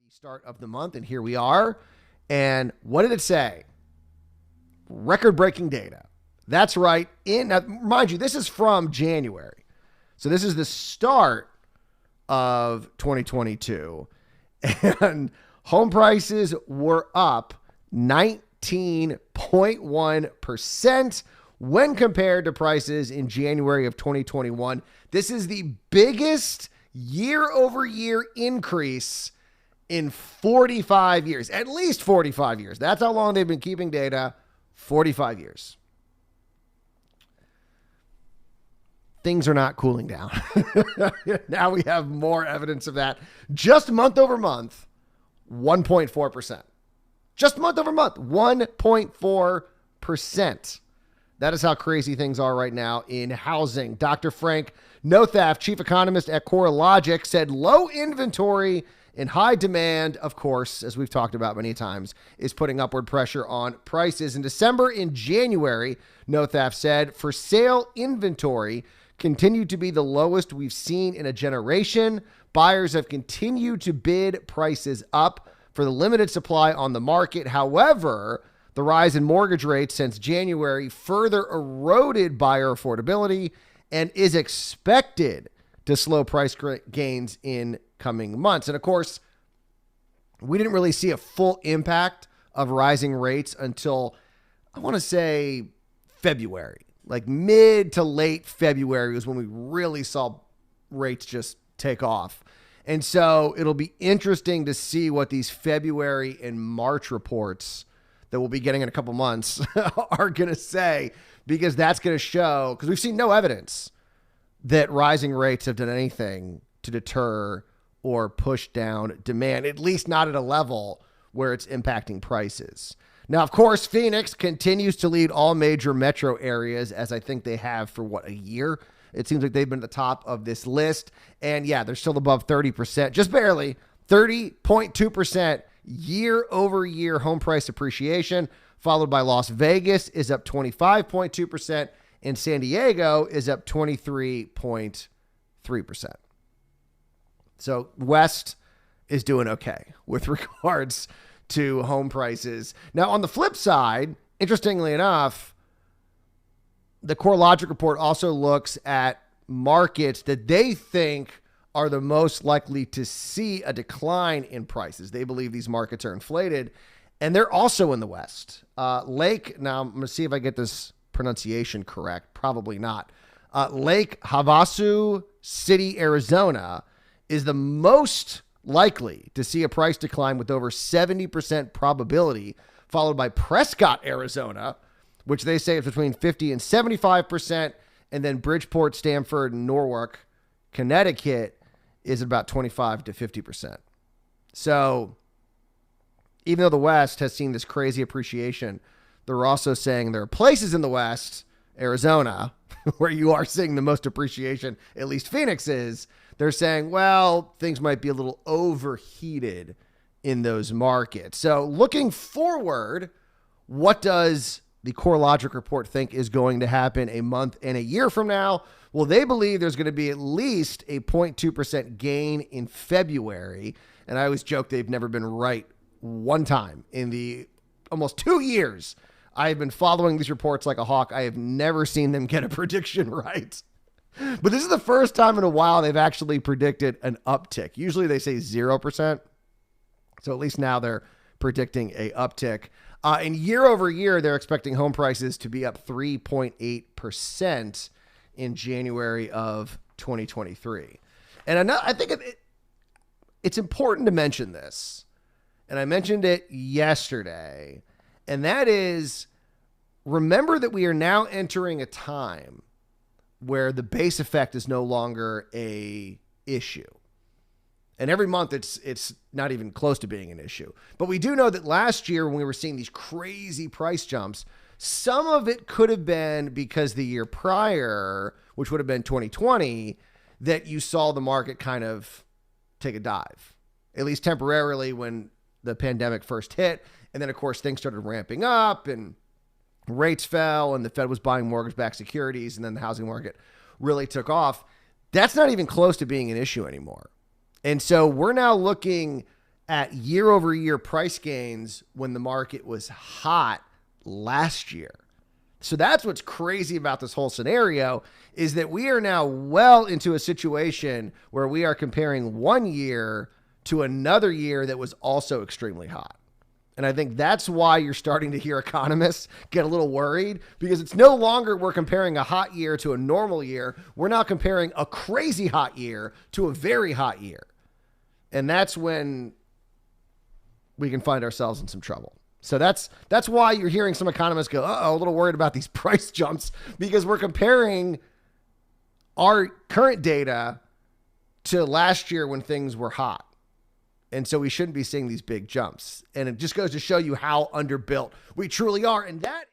Start of the month, and here we are. And what did it say? Record-breaking data. That's right. Now, mind you, this is from January. So this is the start of 2022. And home prices were up 19.1% when compared to prices in January of 2021. This is the biggest year-over-year increase in 45 years, at least 45 years. That's how long they've been keeping data, 45 years. Things are not cooling down. Now we have more evidence of that. Just month over month, 1.4%. Just month over month, 1.4%. That is how crazy things are right now in housing. Dr. Frank Nothaf, chief economist at CoreLogic, said low inventory and high demand, of course, as we've talked about many times, is putting upward pressure on prices. In December and January, Nothaf said, for sale inventory continued to be the lowest we've seen in a generation. Buyers have continued to bid prices up for the limited supply on the market. However, the rise in mortgage rates since January further eroded buyer affordability and is expected to slow price gains in coming months. And of course, we didn't really see a full impact of rising rates until, I want to say, February. Like mid to late February was when we really saw rates just take off. And so it'll be interesting to see what these February and March reports that we'll be getting in a couple months are going to say, because that's going to show, because we've seen no evidence that rising rates have done anything to deter or push down demand, at least not at a level where it's impacting prices. Now, of course, Phoenix continues to lead all major metro areas, as I think they have for, a year? It seems like they've been at the top of this list. And yeah, they're still above 30%, just barely, 30.2% year-over-year home price appreciation, followed by Las Vegas is up 25.2%, and San Diego is up 23.3%. So West is doing okay with regards to home prices. Now, on the flip side, interestingly enough, the CoreLogic report also looks at markets that they think are the most likely to see a decline in prices. They believe these markets are inflated, and they're also in the West. Lake, now I'm going to see if I get this pronunciation correct. Probably not. Lake Havasu City, Arizona, is the most likely to see a price decline with over 70% probability, followed by Prescott, Arizona, which they say is between 50 and 75%, and then Bridgeport, Stamford, and Norwalk, Connecticut is about 25 to 50%. So even though the West has seen this crazy appreciation, they're also saying there are places in the West, Arizona, where you are seeing the most appreciation, at least Phoenix is. They're saying, well, things might be a little overheated in those markets. So looking forward, what does the CoreLogic report think is going to happen a month and a year from now? Well, they believe there's going to be at least a 0.2% gain in February. And I always joke they've never been right one time in the almost 2 years I have been following these reports like a hawk. I have never seen them get a prediction right. But this is the first time in a while they've actually predicted an uptick. Usually they say 0%. So at least now they're predicting a uptick. And year over year, they're expecting home prices to be up 3.8% in January of 2023. And I think it's important to mention this. And I mentioned it yesterday. And that is, remember that we are now entering a time where the base effect is no longer a issue. And every month it's not even close to being an issue. But we do know that last year when we were seeing these crazy price jumps, some of it could have been because the year prior, which would have been 2020, that you saw the market kind of take a dive, at least temporarily when the pandemic first hit. And then, of course, things started ramping up and rates fell and the Fed was buying mortgage-backed securities and then the housing market really took off. That's not even close to being an issue anymore. And so we're now looking at year over year price gains when the market was hot last year. So that's what's crazy about this whole scenario, is that we are now well into a situation where we are comparing one year to another year that was also extremely hot. And I think that's why you're starting to hear economists get a little worried, because it's no longer we're comparing a hot year to a normal year. We're now comparing a crazy hot year to a very hot year. And that's when we can find ourselves in some trouble. So that's why you're hearing some economists go, a little worried about these price jumps, because we're comparing our current data to last year when things were hot. And so we shouldn't be seeing these big jumps. And it just goes to show you how underbuilt we truly are. And that